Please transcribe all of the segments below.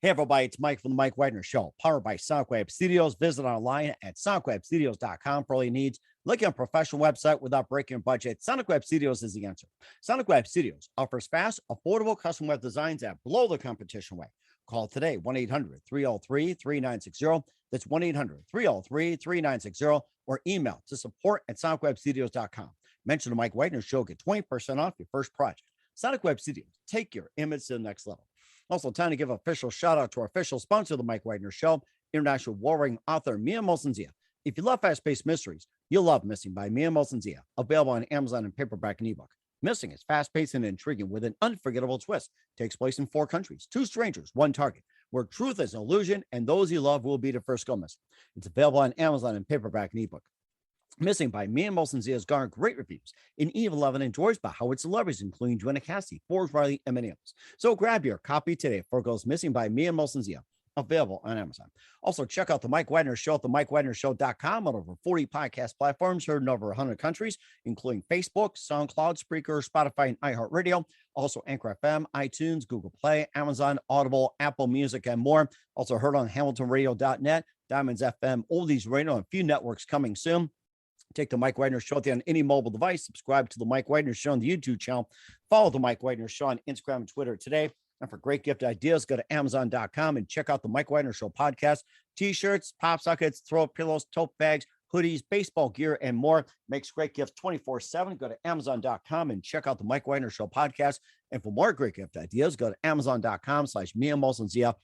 Hey, everybody, it's Mike from the Mike Wagner Show, powered by SonicWeb Studios. Visit online at sonicwebstudios.com for all your needs. Looking at a professional website without breaking your budget, SonicWeb Studios is the answer. SonicWeb Studios offers fast, affordable custom web designs at below the competition rate. Call today, 1-800-303-3960. That's 1-800-303-3960, or email to support@sonicwebstudios.com. Mention the Mike Wagner Show, get 20% off your first project. SonicWeb Studios, take your image to the next level. Also, time to give an official shout out to our official sponsor of the Mike Wagner Show, international warring author Mia Molson-Zia. If you love fast-paced mysteries, you'll love Missing by Mia Molson-Zia, available on Amazon in paperback and ebook. Missing is fast-paced and intriguing with an unforgettable twist. Takes place in 4 countries, 2 strangers, 1 target, where truth is an illusion and those you love will be the first go missing. It's available on Amazon in paperback and ebook. Missing by Mia Molson-Zia has garnered great reviews and even loved and enjoyed by Howard celebrities, including Joanna Cassidy, Forbes Riley, and many others. So grab your copy today for Goes Missing by Mia Molson-Zia, available on Amazon. Also, check out the Mike Wagner Show at themikewagnershow.com on over 40 podcast platforms heard in over 100 countries, including Facebook, SoundCloud, Spreaker, Spotify, and iHeartRadio. Also, Anchor FM, iTunes, Google Play, Amazon, Audible, Apple Music, and more. Also heard on HamiltonRadio.net, Diamonds FM, Oldies Radio, and a few networks coming soon. Take the Mike Wagner Show on any mobile device. Subscribe to the Mike Wagner Show on the YouTube channel. Follow the Mike Wagner Show on Instagram and Twitter today. And for great gift ideas, go to Amazon.com and check out the Mike Wagner Show podcast. T-shirts, pop sockets, throw pillows, tote bags, hoodies, baseball gear, and more. Makes great gifts 24/7. Go to Amazon.com and check out the Mike Wagner Show podcast. And for more great gift ideas, go to Amazon.com/Mia Molson-Zia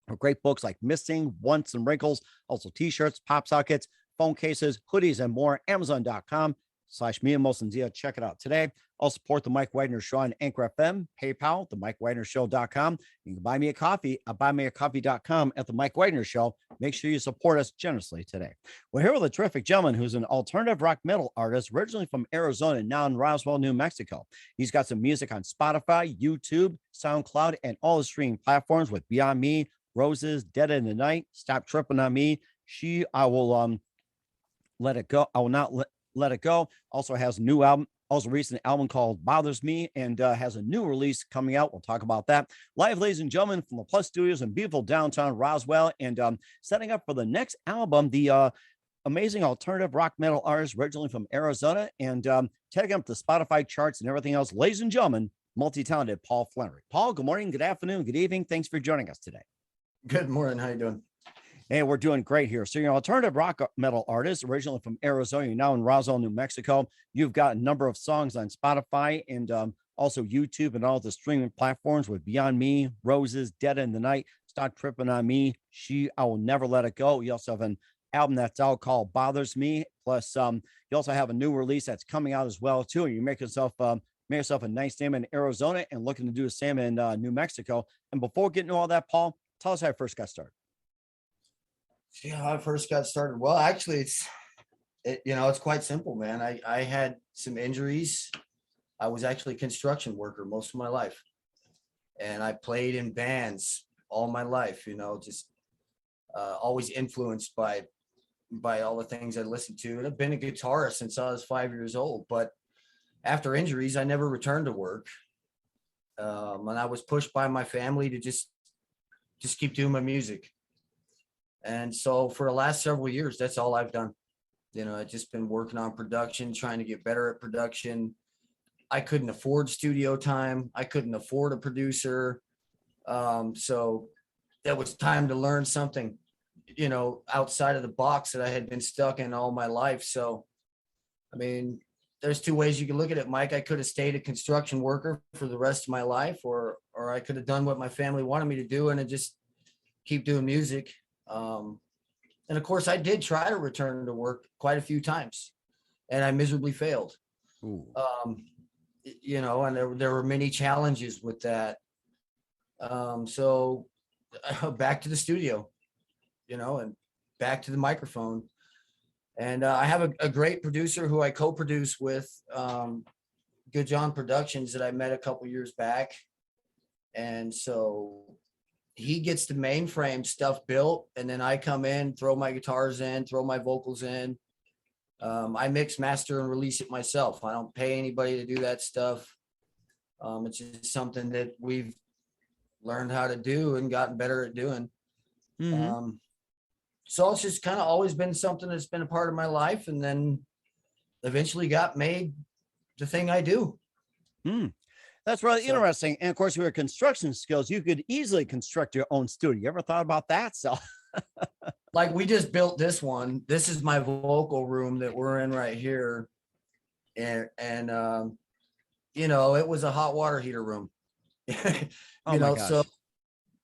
for great books like Missing, Once, and Wrinkles. Also T-shirts, pop sockets, phone cases, hoodies, and more. Amazon.com/Mia Molson-Zia. Check it out today. I'll support the Mike Wagner Show on Anchor FM, PayPal, themikewagnershow.com. You can buy me a coffee at buymeacoffee.com at the Mike Wagner Show. Make sure you support us generously today. We're here with a terrific gentleman who's an alternative rock metal artist, originally from Arizona, now in Roswell, New Mexico. He's got some music on Spotify, YouTube, SoundCloud, and all the streaming platforms with Beyond Me, Roses, Dead in the Night, Stop Tripping on Me, I Will Let It Go. I Will Not Let It Go. Also has a new album, also recent album called Bothers Me, and has a new release coming out. We'll talk about that. Live, ladies and gentlemen, from the Plus Studios in beautiful downtown Roswell, and setting up for the next album, the amazing alternative rock metal artist originally from Arizona, and taking up the Spotify charts and everything else. Ladies and gentlemen, multi-talented Paul Flannery. Paul, good morning, good afternoon, good evening. Thanks for joining us today. Good morning. How you doing? Hey, we're doing great here. So you're an alternative rock metal artist, originally from Arizona. You're now in Roswell, New Mexico. You've got a number of songs on Spotify and also YouTube and all the streaming platforms with Beyond Me, Roses, Dead in the Night, Stop Tripping on Me, I Will Never Let It Go. You also have an album that's out called Bothers Me. Plus, you also have a new release that's coming out as well, too. And you make yourself a nice name in Arizona and looking to do the same in New Mexico. And before getting to all that, Paul, tell us how you first got started. Yeah, how I first got started. Well, actually, it's quite simple, man. I had some injuries. I was actually a construction worker most of my life, and I played in bands all my life. Just always influenced by all the things I listened to, and I've been a guitarist since I was 5 years old. But after injuries, I never returned to work, and I was pushed by my family to just keep doing my music. And so for the last several years, that's all I've done. I've just been working on production, trying to get better at production. I couldn't afford studio time. I couldn't afford a producer. So that was time to learn something, outside of the box that I had been stuck in all my life. So, I mean, there's 2 ways you can look at it, Mike. I could have stayed a construction worker for the rest of my life, or I could have done what my family wanted me to do and just keep doing music. And of course I did try to return to work quite a few times, and I miserably failed. And there were many challenges with that. So back to the studio, and back to the microphone. And I have a great producer who I co-produce with, Good John Productions, that I met a couple years back. And so he gets the mainframe stuff built, and then I come in, throw my guitars in, throw my vocals in. I mix, master, and release it myself. I don't pay anybody to do that stuff. It's just something that we've learned how to do and gotten better at doing. Mhm. So it's just kind of always been something that's been a part of my life, and then eventually got made the thing I do. Mm. That's really So interesting. And of course, with your construction skills, you could easily construct your own studio. You ever thought about that? So, like we just built this one. This is my vocal room that we're in right here. And you know, it was a hot water heater room. oh You my know, so gosh.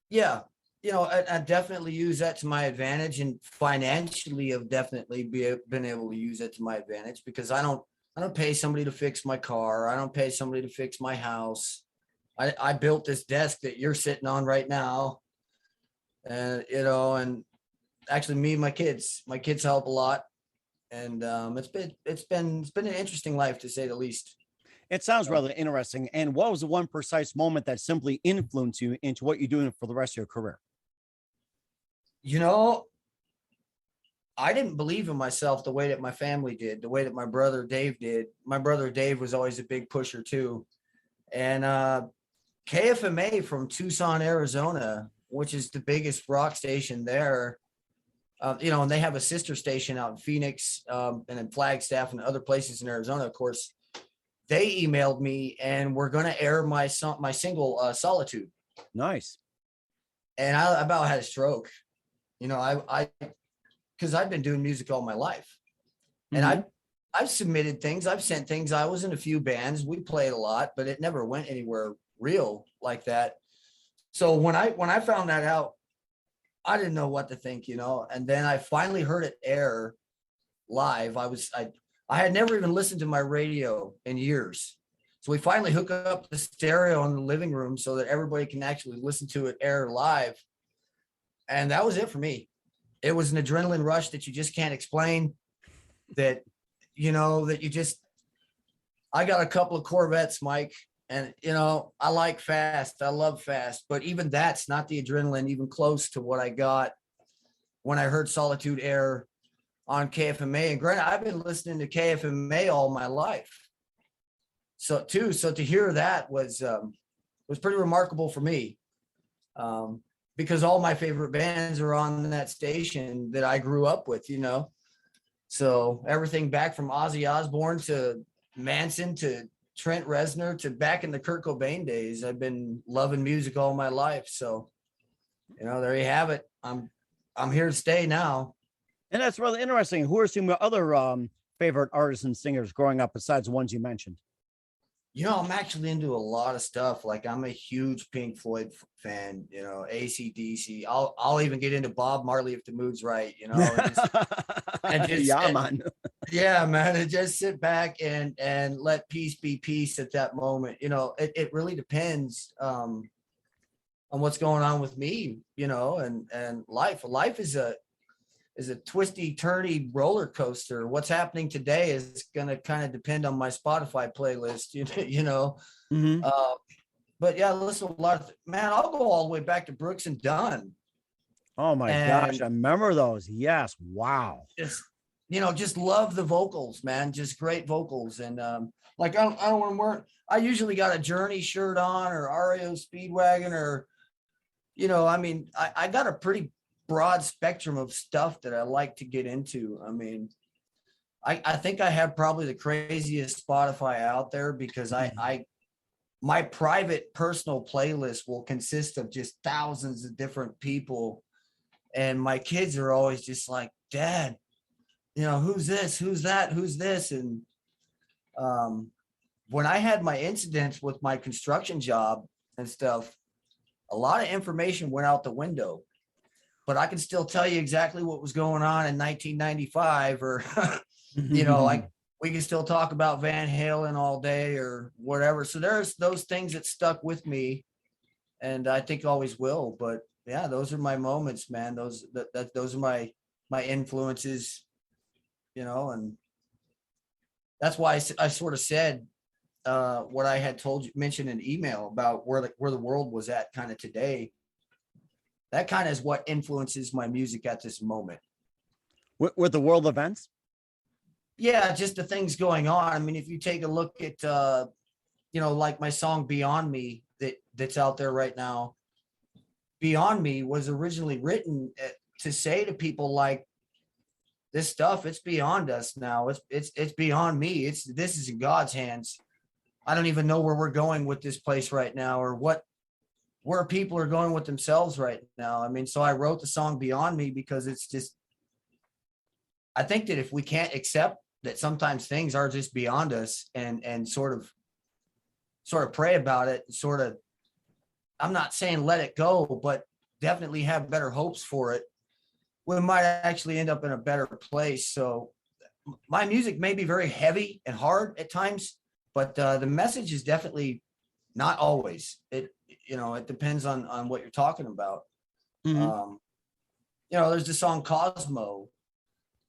yeah, you know, I definitely use that to my advantage, and financially have definitely been able to use it to my advantage, because I don't pay somebody to fix my car. I don't pay somebody to fix my house. I built this desk that you're sitting on right now. And, you know, and actually me and my kids help a lot. And it's been an interesting life, to say the least. It sounds So, rather interesting. And what was the one precise moment that simply influenced you into what you're doing for the rest of your career? you know, I didn't believe in myself the way that my family did, the way that my brother Dave did. My brother Dave was always a big pusher too. And KFMA from Tucson, Arizona, which is the biggest rock station there, you know, and they have a sister station out in Phoenix, and in Flagstaff and other places in Arizona, of course. They emailed me and we're going to air my single, Solitude. Nice. And I about had a stroke. You know, because I've been doing music all my life, and Hmm. I've submitted things, I've sent things. I was in a few bands, we played a lot, but it never went anywhere real like that. So when I found that out, I didn't know what to think, you know. And then I finally heard it air live. I had never even listened to my radio in years. So we finally hook up the stereo in the living room so that everybody can actually listen to it air live. And that was it for me. It was an adrenaline rush that you just can't explain. That, you know, that you just, I got a couple of Corvettes, Mike, and you know, I like fast. I love fast, but even that's not the adrenaline even close to what I got when I heard Solitude air on KFMA. And granted, I've been listening to KFMA all my life. So to hear that was pretty remarkable for me. Um, because all my favorite bands are on that station that I grew up with, you know. So everything back from Ozzy Osbourne to Manson to Trent Reznor to back in the Kurt Cobain days, I've been loving music all my life. So, you know, there you have it. I'm here to stay now. And that's really interesting. Who are some of your other favorite artists and singers growing up besides the ones you mentioned? You know, I'm actually into a lot of stuff. Like I'm a huge Pink Floyd fan, you know, AC/DC. I'll even get into Bob Marley if the mood's right, you know, and just yeah, man. yeah, man, and just sit back and let peace be peace at that moment. You know, it really depends on what's going on with me, you know, and life. Life is a twisty, turny roller coaster. What's happening today is going to kind of depend on my Spotify playlist, you know. Hmm. Uh, but yeah, listen to a lot of, man, I'll go all the way back to Brooks and Dunn, Oh my gosh, and I remember those. Yes. Wow. just, you know, just love the vocals, man, just great vocals. And like, I don't want to wear, I usually got a Journey shirt on or REO Speedwagon or, you know, I mean, I got a pretty broad spectrum of stuff that I like to get into. I mean, I think I have probably the craziest Spotify out there, because I my private personal playlist will consist of just thousands of different people. And my kids are always just like, Dad, you know, who's this? Who's that? Who's this? And um, when I had my incidents with my construction job and stuff, a lot of information went out the window, but I can still tell you exactly what was going on in 1995, or, you know, like we can still talk about Van Halen all day or whatever. So there's those things that stuck with me, and I think always will. But yeah, those are my moments, man. Those are my influences, you know, and that's why I sort of said what I had told you, mentioned in email about where the world was at kind of today. That kind of is what influences my music at this moment. With the world events? Yeah, just the things going on. I mean, if you take a look at you know, like my song Beyond Me that's out there right now, Beyond Me was originally written to say to people like, this stuff, it's beyond us now. It's beyond me. This is in God's hands. I don't even know where we're going with this place right now, or where people are going with themselves right now. I mean, so I wrote the song Beyond Me because it's just, I think that if we can't accept that sometimes things are just beyond us, and sort of pray about it, sort of, I'm not saying let it go, but definitely have better hopes for it, we might actually end up in a better place. So my music may be very heavy and hard at times, but the message is definitely not always. It depends on what you're talking about. Mhm. There's the song Cosmo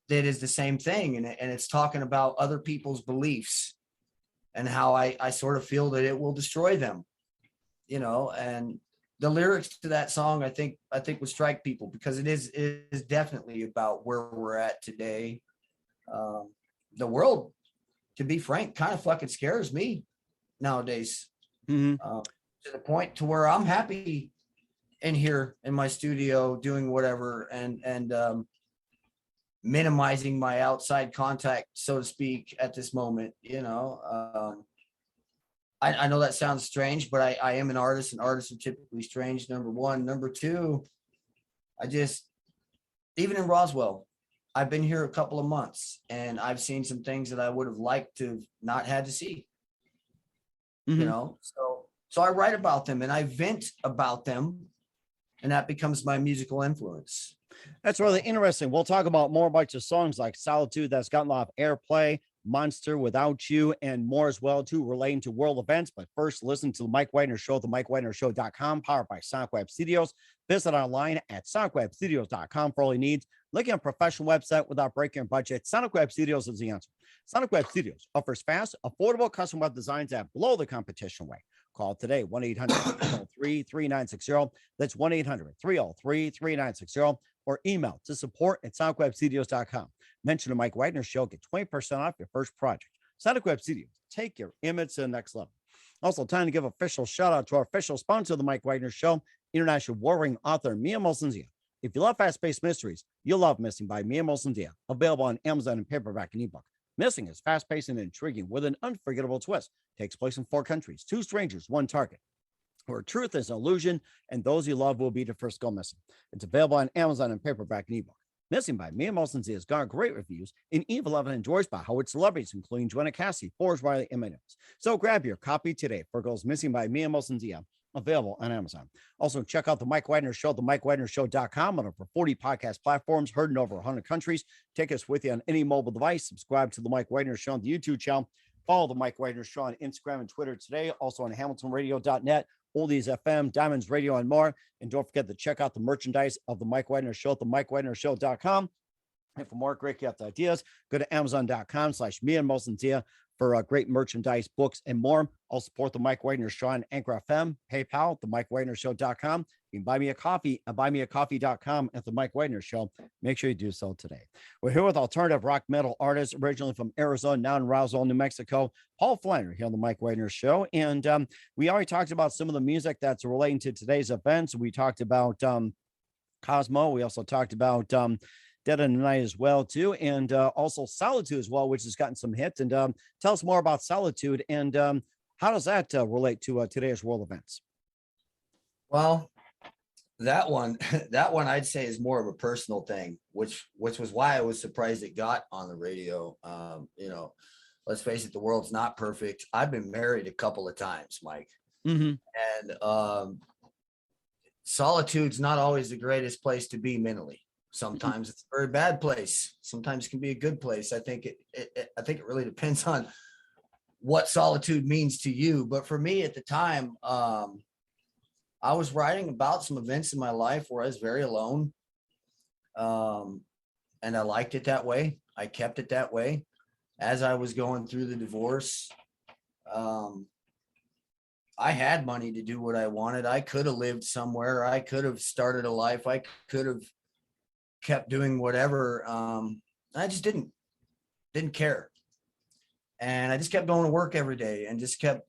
that is the same thing, and it's talking about other people's beliefs and how I sort of feel that it will destroy them. And the lyrics to that song, I think would strike people, because it is definitely about where we're at today. The world, to be frank, kind of fucking scares me nowadays, Mhm. to the point to where I'm happy in here in my studio doing whatever, and minimizing my outside contact, so to speak, at this moment. I know that sounds strange, but I am an artist, and artists are typically strange, number one. Number two, even in Roswell, I've been here a couple of months, and I've seen some things that I would have liked to not had to see, Mhm. So I write about them and I vent about them, and that becomes my musical influence. That's really interesting. We'll talk about more about your songs like Solitude, that's gotten a lot of airplay, Monster, Without You, and more as well, too, relating to world events. But first, listen to the Mike Wagner Show, the MikeWagnerShow.com, powered by Sonic Web Studios. Visit online at SonicWebStudios.com for all your needs. Looking at a professional website without breaking your budget, Sonic Web Studios is the answer. Sonic Web Studios offers fast, affordable custom web designs that blow the competition away. Call today, 1-800-303-3960. That's 1-800-303-3960. Or email to support@sonicwebstudios.com. Mention the Mike Wagner Show, get 20% off your first project. Sonic Web Studios, take your image to the next level. Also, time to give official shout out to our official sponsor of the Mike Wagner Show, international warring author Mia Molson-Dia. If you love fast-paced mysteries, you'll love Missing by Mia Molson-Dia, available on Amazon in paperback and ebook. Missing is fast-paced and intriguing with an unforgettable twist. Takes place in 4 countries, 2 strangers, 1 target, where truth is an illusion and those you love will be the first to go missing. It's available on Amazon in paperback and ebook. Missing by Mia Molson-Dia has garnered great reviews, and Eve 11 enjoys by Howard celebrities, including Joanna Cassie, Forrest Riley, and many others. So grab your copy today for Goes Missing by Mia Molson-Dia, available on Amazon. Also, check out the Mike Wagner Show, the MikeWagnerShow.com, on over 40 podcast platforms, heard in over 100 countries. Take us with you on any mobile device. Subscribe to the Mike Wagner Show on the YouTube channel. Follow the Mike Wagner Show on Instagram and Twitter today. Also on HamiltonRadio.net. Oldies FM, Diamonds Radio, and more. And don't forget to check out the merchandise of the Mike Wagner Show at the MikeWagnerShow.com. And for more great gift ideas, go to Amazon.com/Mia Molson-Dia for great merchandise, books, and more. I'll support the Mike Wagner Show on Anchor FM, PayPal, the MikeWagnerShow.com. You can buy me a coffee at buymeacoffee.com at the Mike Wagner Show. Make sure you do so today. We're here with alternative rock metal artist, originally from Arizona, now in Roswell, New Mexico, Paul Flannery, here on the Mike Wagner Show. And we already talked about some of the music that's relating to today's events. We talked about Cosmo. We also talked about Dead in the Night as well, too. And also Solitude as well, which has gotten some hits. And tell us more about Solitude, and how does that relate to today's world events? Well, that one I'd say is more of a personal thing, which was why I was surprised it got on the radio. Let's face it, the world's not perfect. I've been married a couple of times, Mike. Mm-hmm. And solitude's not always the greatest place to be mentally. Sometimes it's a very bad place. Sometimes it can be a good place. I think it really depends on what solitude means to you. But for me at the time, I was writing about some events in my life where I was very alone. And I liked it that way. I kept it that way. As I was going through the divorce, I had money to do what I wanted. I could have lived somewhere. I could have started a life. I could have kept doing whatever. I just didn't care. And I just kept going to work every day and just kept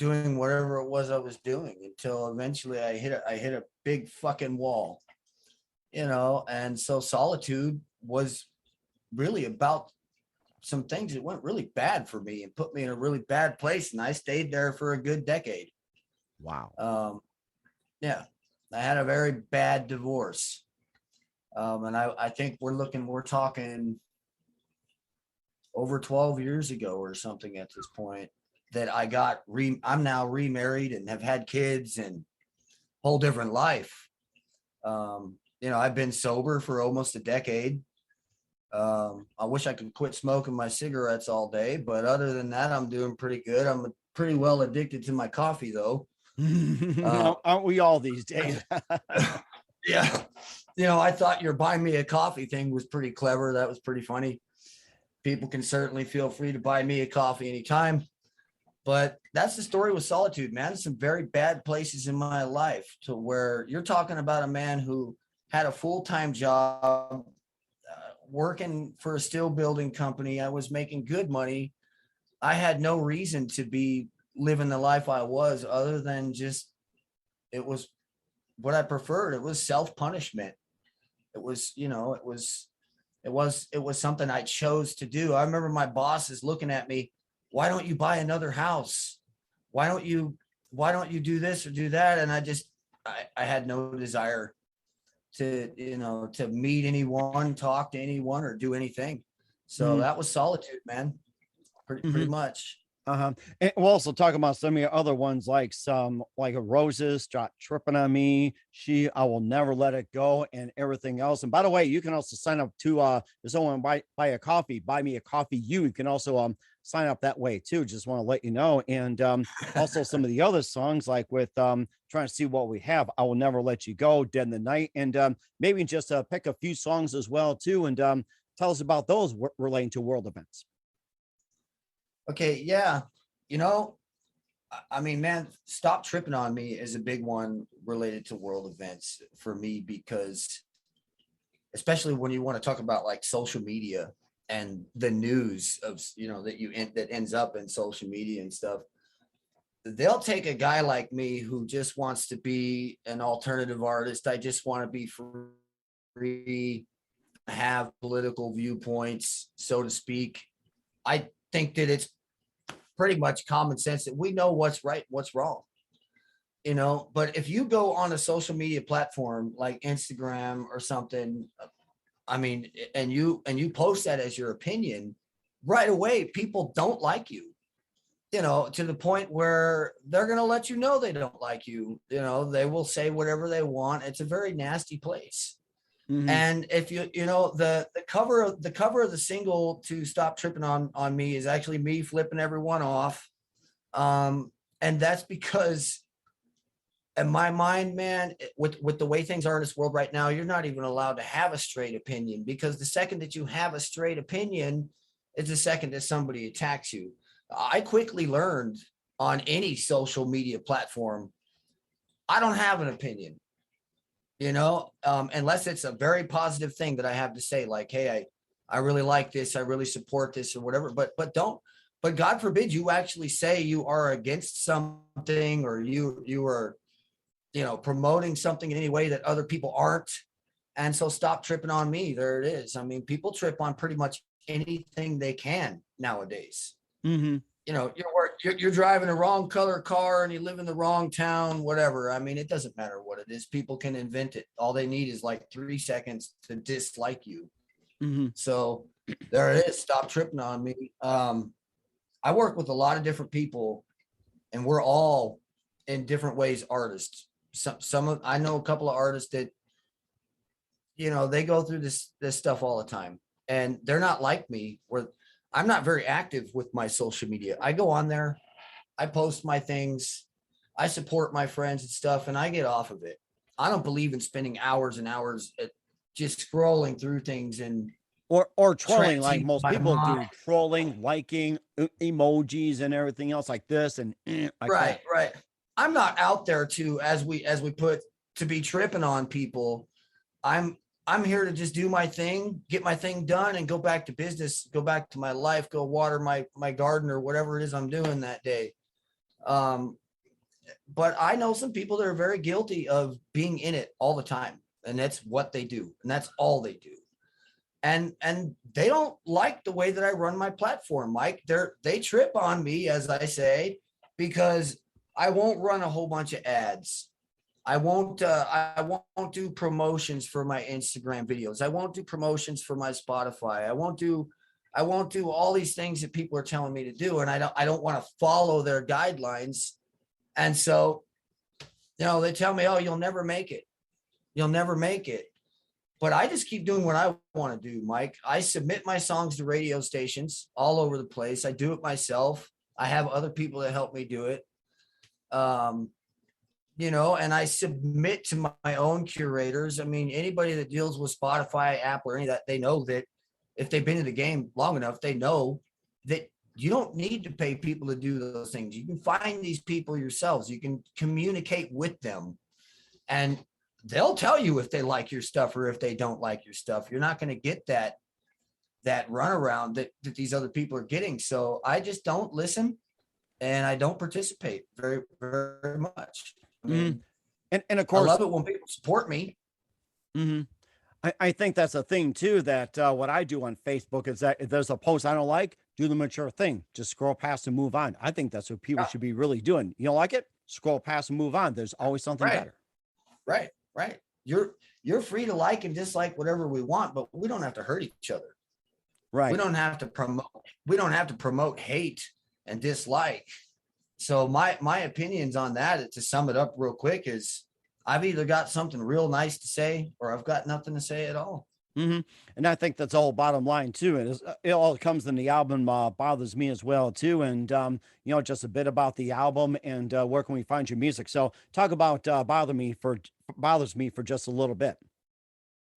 doing whatever it was I was doing until eventually I hit a big fucking wall, and so solitude was really about some things that went really bad for me and put me in a really bad place. And I stayed there for a good decade. Wow. Yeah, I had a very bad divorce. And I think we're talking over 12 years ago or something at this point that I'm now remarried and have had kids and whole different life. I've been sober for almost a decade. I wish I could quit smoking my cigarettes all day, but other than that, I'm doing pretty good. I'm pretty well addicted to my coffee though. Aren't we all these days? Yeah. I thought your buy me a coffee thing was pretty clever. That was pretty funny. People can certainly feel free to buy me a coffee anytime. But that's the story with solitude, man. Some very bad places in my life to where you're talking about a man who had a full-time job, working for a steel building company. I was making good money. I had no reason to be living the life I was other than just, it was what I preferred. It was self-punishment. It was, it was something I chose to do. I remember my bosses looking at me, why don't you buy another house? Why don't you do this or do that? And I had no desire to meet anyone, talk to anyone, or do anything. So that was solitude, man. Pretty much. And we'll also talk about some of your other ones, like Roses, Stop Tripping on Me, I Will Never Let It Go, and everything else. And by the way, you can also sign up to someone buy a coffee, buy me a coffee. You can also sign up that way too. Just want to let you know. And also some of the other songs, like with trying to see what we have, I Will Never Let You Go, Dead in the Night, and maybe just pick a few songs as well too, and tell us about those relating to world events. Okay, yeah. I mean, man, Stop Tripping on Me is a big one related to world events for me, because especially when you want to talk about like social media and the news of, that ends up in social media and stuff, they'll take a guy like me who just wants to be an alternative artist. I just want to be free, have political viewpoints, so to speak. I think that it's pretty much common sense that we know what's right, what's wrong, but if you go on a social media platform like Instagram or something, I mean, and you post that as your opinion, right away, people don't like you, to the point where they're going to let you know they don't like you. They will say whatever they want. It's a very nasty place. And if the cover of the single to Stop Tripping on Me is actually me flipping everyone off. And that's because in my mind, man, with the way things are in this world right now, you're not even allowed to have a straight opinion, because the second that you have a straight opinion is the second that somebody attacks you. I quickly learned on any social media platform, I don't have an opinion. Unless it's a very positive thing that I have to say, like, hey, I really like this, I really support this or whatever, but God forbid you actually say you are against something, or you are, promoting something in any way that other people aren't. And so Stop Tripping on Me. There it is. I mean, people trip on pretty much anything they can nowadays. You're driving a wrong color car and you live in the wrong town, whatever. I mean, it doesn't matter what it is. People can invent it. All they need is like 3 seconds to dislike you. So there it is. Stop Tripping on Me. I work with a lot of different people, and we're all in different ways artists. I know a couple of artists that, they go through this stuff all the time, and they're not like me, where I'm not very active with my social media. I go on there, I post my things, I support my friends and stuff, and I get off of it. I don't believe in spending hours and hours at just scrolling through things and or trolling, like most people do, trolling, liking emojis and everything else like this, and like right. that. I'm not out there as we put, to be tripping on people. I'm here to just do my thing, get my thing done, and go back to business, go back to my life, go water my garden or whatever it is I'm doing that day. But I know some people that are very guilty of being in it all the time, and that's what they do, and that's all they do. And they don't like the way that I run my platform, Mike. They trip on me, as I say, because I won't run a whole bunch of ads. I won't do promotions for my Instagram videos. I won't do promotions for my Spotify. I won't do all these things that people are telling me to do, and I don't want to follow their guidelines. And so, they tell me, "Oh, you'll never make it. You'll never make it." But I just keep doing what I want to do, Mike. I submit my songs to radio stations all over the place. I do it myself. I have other people that help me do it. And I submit to my own curators. I mean, anybody that deals with Spotify, Apple, or any of that, they know that if they've been in the game long enough, they know that you don't need to pay people to do those things. You can find these people yourselves. You can communicate with them, and they'll tell you if they like your stuff or if they don't like your stuff. You're not going to get that runaround that these other people are getting. So I just don't listen, and I don't participate very, very much. I mean, and of I course, love it when people support me. I think that's a thing too, that what I do on Facebook is that if there's a post I don't like, do the mature thing. Just scroll past and move on. I think that's what people should be really doing. You don't like it? Scroll past and move on. There's always something better. Right. You're free to like and dislike whatever we want, but we don't have to hurt each other. Right. We don't have to promote hate and dislike. So my opinions on that, to sum it up real quick, is I've either got something real nice to say or I've got nothing to say at all. And I think that's all bottom line too. And it all comes in the album, Bothers Me as well too. And, just a bit about the album and where can we find your music? So talk about Bothers Me for just a little bit.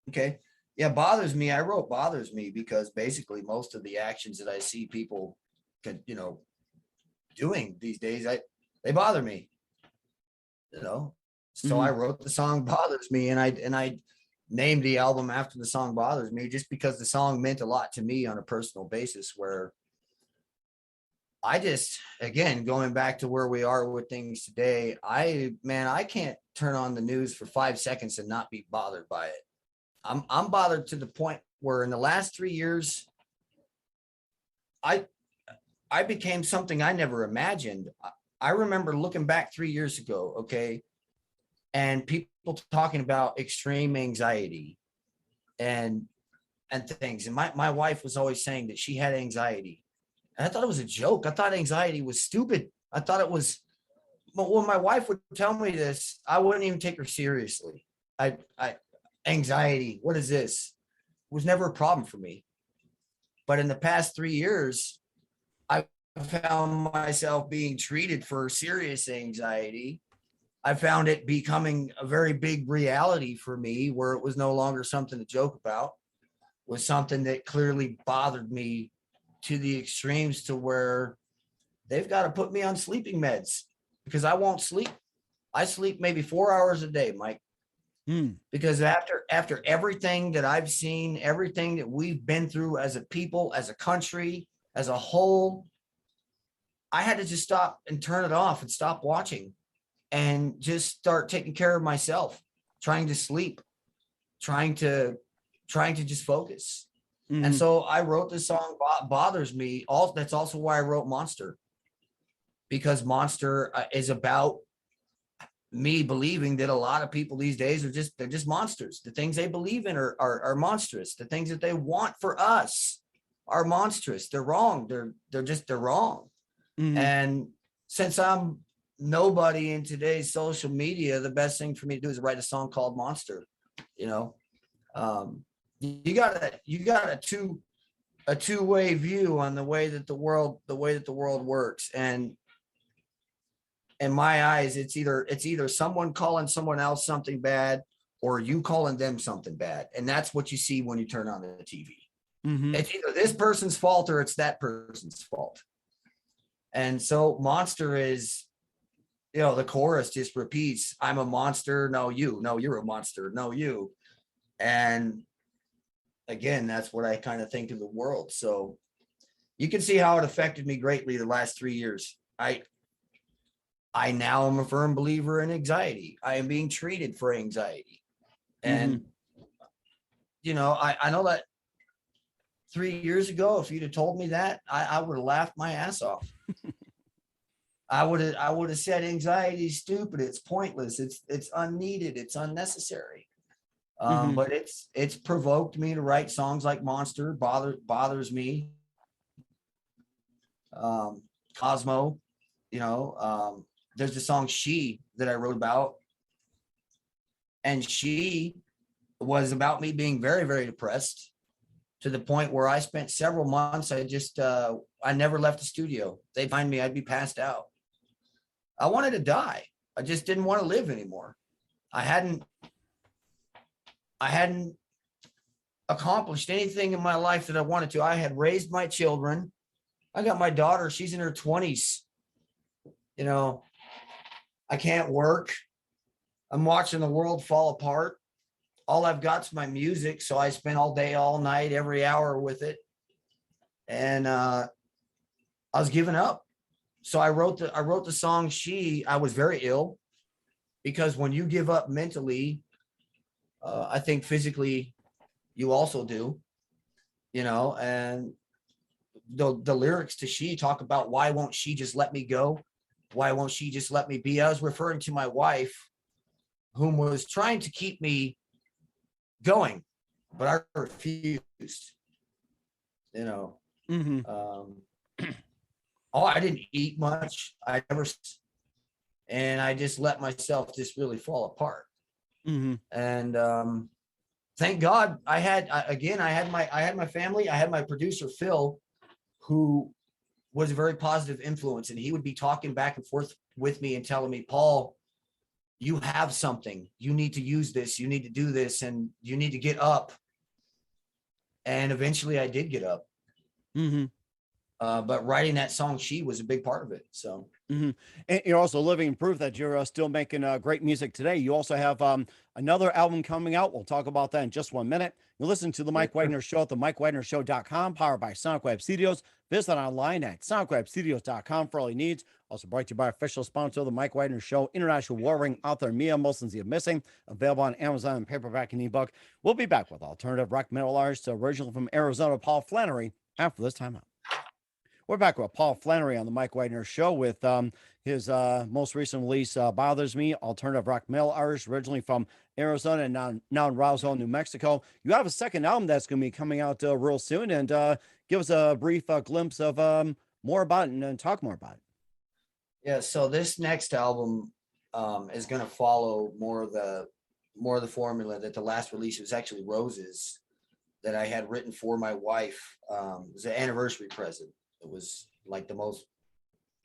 Okay. Yeah. Bothers Me. I wrote Bothers Me because basically most of the actions that I see people doing these days, they bother me, So I wrote the song Bothers Me, and I named the album after the song Bothers Me, just because the song meant a lot to me on a personal basis, where I just, again, going back to where we are with things today, I can't turn on the news for 5 seconds and not be bothered by it. I'm bothered to the point where in the last 3 years, I became something I never imagined. I remember looking back 3 years ago, okay, and people talking about extreme anxiety and things. And my wife was always saying that she had anxiety. And I thought it was a joke. I thought anxiety was stupid. I thought it was, but when my wife would tell me this, I wouldn't even take her seriously. Anxiety, what is this? It was never a problem for me. But in the past 3 years, I found myself being treated for serious anxiety. I found it becoming a very big reality for me, where it was no longer something to joke about, was something that clearly bothered me to the extremes, to where they've got to put me on sleeping meds because I won't sleep. I sleep maybe 4 hours a day, Mike, because after everything that I've seen, everything that we've been through as a people, as a country, as a whole, I had to just stop and turn it off and stop watching and just start taking care of myself, trying to sleep, trying to just focus. And so I wrote this song Bothers Me. That's also why I wrote Monster, because Monster is about me believing that a lot of people these days they're just monsters. The things they believe in are monstrous. The things that they want for us are monstrous. They're wrong. They're wrong. And since I'm nobody in today's social media, the best thing for me to do is write a song called Monster. You got a two-way view on the way that the world works. And in my eyes, it's either someone calling someone else something bad or you calling them something bad. And that's what you see when you turn on the TV. It's either this person's fault or it's that person's fault. And so Monster is, the chorus just repeats, I'm a monster. No, you. No, you're a monster. No, you. And again, that's what I kind of think of the world. So you can see how it affected me greatly the last 3 years. I now am a firm believer in anxiety. I am being treated for anxiety. And, I know that 3 years ago, if you'd have told me that, I would have laughed my ass off. I would have said anxiety is stupid. It's pointless. It's unneeded. It's unnecessary. Mm-hmm. But it's provoked me to write songs like Monster, bothers me. Cosmo, there's the song She that I wrote about. And She was about me being very, very depressed to the point where I spent several months. I never left the studio. They'd find me, I'd be passed out. I wanted to die. I just didn't want to live anymore. I hadn't accomplished anything in my life that I wanted to. I had raised my children. I got my daughter. She's in her 20s. I can't work. I'm watching the world fall apart. All I've got is my music. So I spent all day, all night, every hour with it. And I was giving up. So I wrote the song She. I was very ill because when you give up mentally, I think physically you also do, and the lyrics to She talk about, why won't she just let me go? Why won't she just let me be? I was referring to my wife, whom was trying to keep me going, but I refused, Mm-hmm. I didn't eat much. And I just let myself just really fall apart. Mm-hmm. And thank God I had my family. I had my producer, Phil, who was a very positive influence. And he would be talking back and forth with me and telling me, Paul, you have something. You need to use this. You need to do this. And you need to get up. And eventually I did get up. Mm-hmm. But writing that song She was a big part of it. So Mm-hmm. And you're also living proof that you're still making great music today. You also have another album coming out. We'll talk about that in just 1 minute. You listen to the Mike Wagner Show at the MikeWagnerShow.com, powered by Sonic Web Studios. Visit online at SonicWebStudios.com for all your needs. Also brought to you by official sponsor of the Mike Wagner Show, international warring author Mia Molson's Missing, available on Amazon and paperback and ebook. We'll be back with alternative rock metal artist, originally from Arizona, Paul Flannery, after this time out. We're back with Paul Flannery on the Mike Wagner Show with his most recent release, Bothers Me, alternative rock metal artist, originally from Arizona and now in Roswell, New Mexico. You have a second album that's going to be coming out real soon, and give us a brief glimpse of more about it and talk more about it. Yeah, so this next album is going to follow more of the formula that the last release was actually Roses, that I had written for my wife. It was an anniversary present. It was like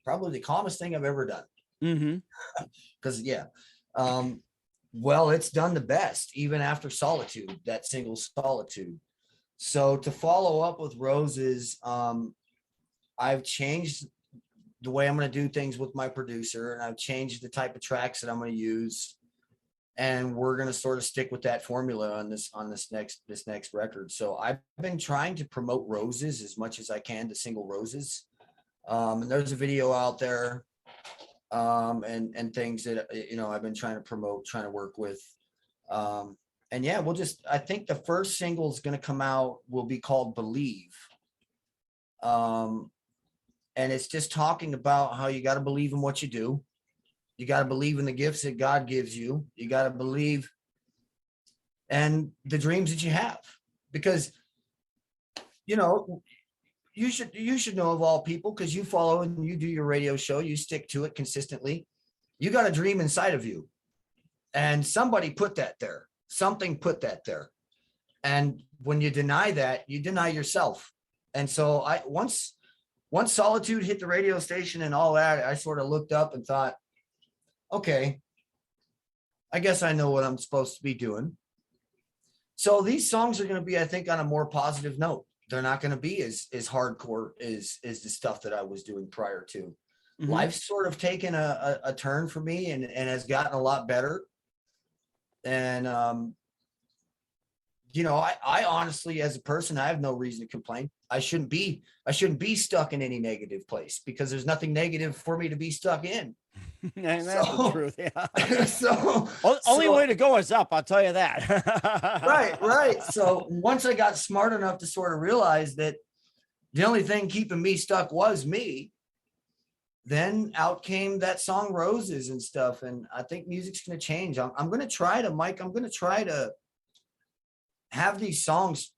probably the calmest thing I've ever done. Mm-hmm. Because well, it's done the best, even after Solitude, that single Solitude. So to follow up with Roses, I've changed the way I'm going to do things with my producer, and I've changed the type of tracks that I'm going to use. And we're going to sort of stick with that formula on this next record. So I've been trying to promote Roses as much as I can, to single Roses. And there's a video out there, and things that, I've been trying to promote, trying to work with. And yeah, I think the first single is going to come out will be called Believe. And it's just talking about how you got to believe in what you do. You got to believe in the gifts that God gives you. You got to believe and the dreams that you have, because, you should know, of all people, because you follow and you do your radio show, you stick to it consistently. You got a dream inside of you, and somebody put that there. Something put that there. And when you deny that, you deny yourself. And so once Solitude hit the radio station and all that, I sort of looked up and thought, okay, I guess I know what I'm supposed to be doing. So these songs are going to be, I think, on a more positive note. They're not going to be as hardcore as the stuff that I was doing prior to. Mm-hmm. Life's sort of taken a turn for me and has gotten a lot better. And I honestly, as a person, I have no reason to complain. I shouldn't be stuck in any negative place because there's nothing negative for me to be stuck in. And that's the So, truth. Yeah. so, Only way so, to go is up. I'll tell you right, right. that. So once I got smart enough to sort of realize that the only thing keeping me stuck was me, then out came that song Roses and stuff. And I think music's going to change. I'm going to try to, Mike, I'm going to try to have these songs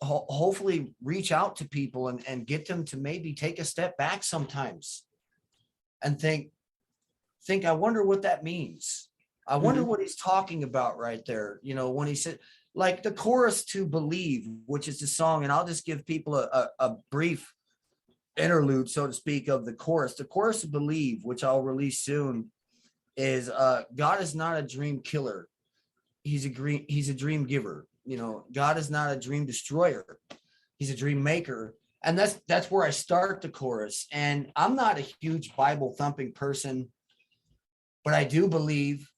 hopefully reach out to people and get them to maybe take a step back sometimes and think, I wonder what that means. I wonder what he's talking about right there. When he said, like the chorus to Believe, which is the song, and I'll just give people a brief interlude, so to speak, of the chorus. The chorus of Believe, which I'll release soon, is God is not a dream killer. He's a dream giver. God is not a dream destroyer. He's a dream maker. And that's where I start the chorus. And I'm not a huge Bible thumping person, but I do believe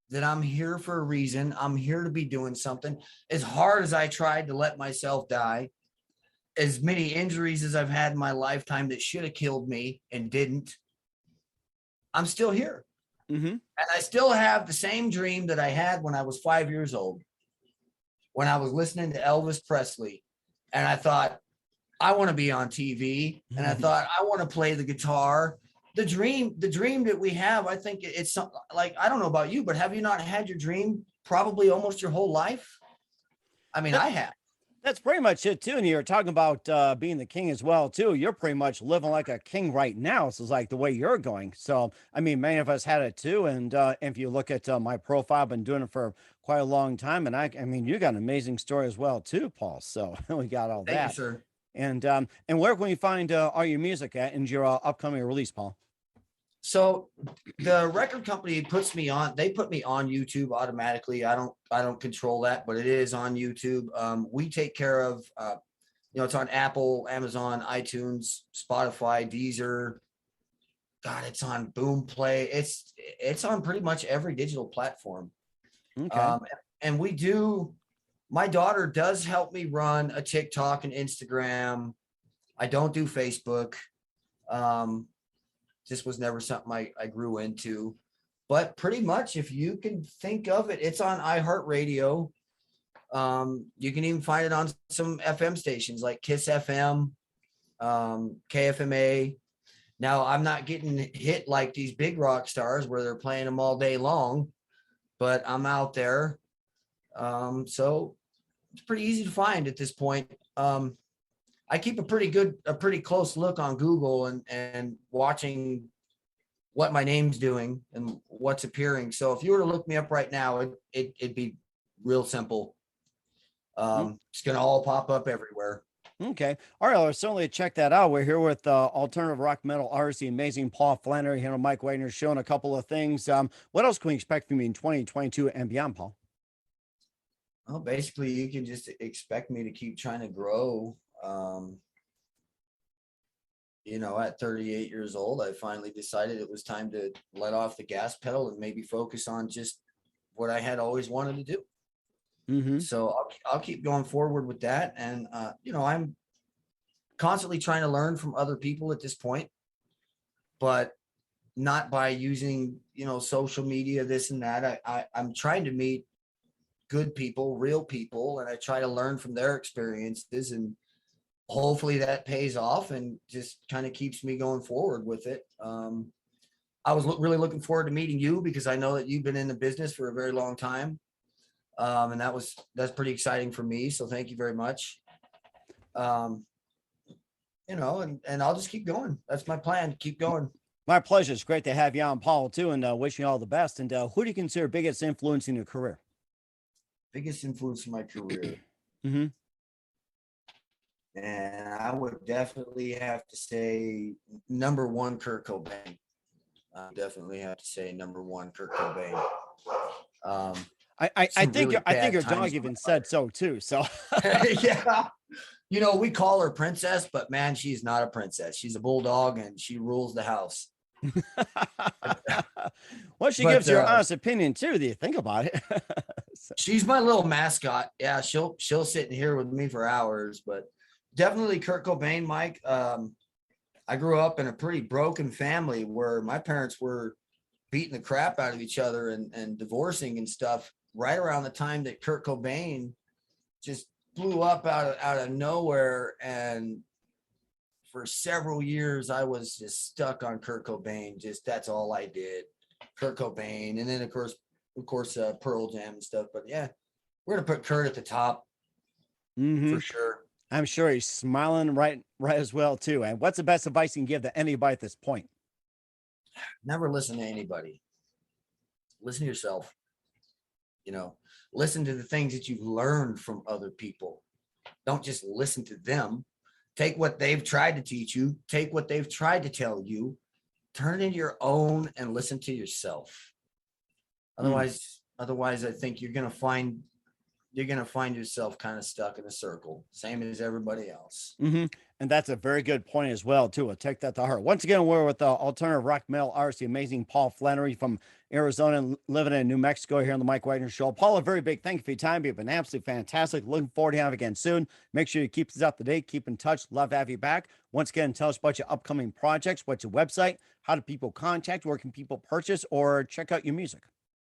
that I'm here for a reason. I'm here to be doing something. As hard as I tried to let myself die, as many injuries as I've had in my lifetime that should have killed me and didn't, I'm still here. And I still have the same dream that I had when I was 5 years old, when I was listening to Elvis Presley. And I thought, I want to be on TV. And I thought, I want to play the guitar. The dream that we have, I think it's something like, I don't know about you, but have you not had your dream probably almost your whole life? I mean, I have. That's pretty much it too. And you're talking about being the king as well too. You're pretty much living like a king right now. So it's like the way you're going. So I mean, many of us had it too. And if you look at my profile, I've been doing it for quite a long time. And I mean, you got an amazing story as well too, Paul. So we got all Thank you, that. sir. And where can we find all your music at and your upcoming release, Paul? So the record company they put me on YouTube automatically. I don't control that, but it is on YouTube. We take care of, it's on Apple, Amazon, iTunes, Spotify, Deezer. God, it's on Boom Play. It's on pretty much every digital platform. Okay. And my daughter does help me run a TikTok and Instagram. I don't do Facebook. This was never something I grew into, but pretty much if you can think of it, it's on iHeartRadio. You can even find it on some FM stations like Kiss FM, KFMA. Now I'm not getting hit like these big rock stars where they're playing them all day long, but I'm out there. So it's pretty easy to find at this point. I keep a pretty close look on Google and watching what my name's doing and what's appearing. So if you were to look me up right now, it'd be real simple. It's going to all pop up everywhere. Okay. All right. I'll certainly check that out. We're here with alternative rock metal artist, the amazing Paul Flannery, here on Mike Wagner showing a couple of things. What else can we expect from you in 2022 and beyond, Paul? Well, basically you can just expect me to keep trying to grow. At 38 years old, I finally decided it was time to let off the gas pedal and maybe focus on just what I had always wanted to do. So I'll keep going forward with that. And, I'm constantly trying to learn from other people at this point, but not by using, social media, this and that. I'm trying to meet good people, real people, and I try to learn from their experiences, and hopefully that pays off and just kind of keeps me going forward with it. I was really looking forward to meeting you because I know that you've been in the business for a very long time. And that's pretty exciting for me. So thank you very much. And I'll just keep going. That's my plan. Keep going. My pleasure. It's great to have you on, Paul, too, and wishing you all the best. And who do you consider biggest influence in your career? Biggest influence in my career. Mm-hmm. And I would definitely have to say number one, Kurt Cobain. I definitely have to say number one, Kurt Cobain. I think your dog even said so too. So yeah, we call her princess, but man, she's not a princess. She's a bulldog, and she rules the house. Well, she gives your honest opinion too. Do you think about it? She's my little mascot. Yeah, she'll sit in here with me for hours, but definitely Kurt Cobain, Mike. I grew up in a pretty broken family where my parents were beating the crap out of each other and divorcing and stuff right around the time that Kurt Cobain just blew up out of nowhere. And for several years, I was just stuck on Kurt Cobain. Just that's all I did. Kurt Cobain. And then of course, Pearl Jam and stuff. But yeah, we're going to put Kurt at the top for sure. I'm sure he's smiling right as well too. And what's the best advice you can give to anybody at this point? Never listen to anybody. Listen to yourself. Listen to the things that you've learned from other people. Don't just listen to them. Take what they've tried to teach you. Take what they've tried to tell you. Turn it into your own and listen to yourself. Otherwise, I think you're going to find yourself kind of stuck in a circle, same as everybody else. And that's a very good point as well, too. I'll take that to heart. Once again, we're with the alternative rock metal artist, the amazing Paul Flannery from Arizona, living in New Mexico here on the Mike Wagner Show. Paul, a very big thank you for your time. You've been absolutely fantastic. Looking forward to having you again soon. Make sure you keep us up to date. Keep in touch. Love to have you back. Once again, tell us about your upcoming projects. What's your website? How do people contact? Where can people purchase or check out your music?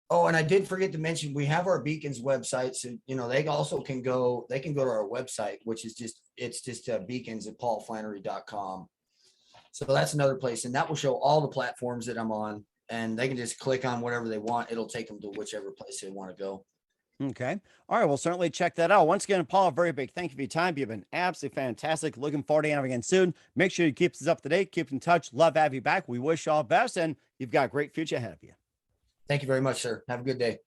Oh, and I did forget to mention, we have our Beacons website. So, they also can go to our website, which is just beacons at paulflannery.com. So that's another place. And that will show all the platforms that I'm on, and they can just click on whatever they want. It'll take them to whichever place they want to go. Okay. All right. We'll certainly check that out. Once again, Paul, a very big thank you for your time. You've been absolutely fantastic. Looking forward to having you again soon. Make sure you keep us up to date. Keep in touch. Love to have you back. We wish you all the best, and you've got a great future ahead of you. Thank you very much, sir. Have a good day.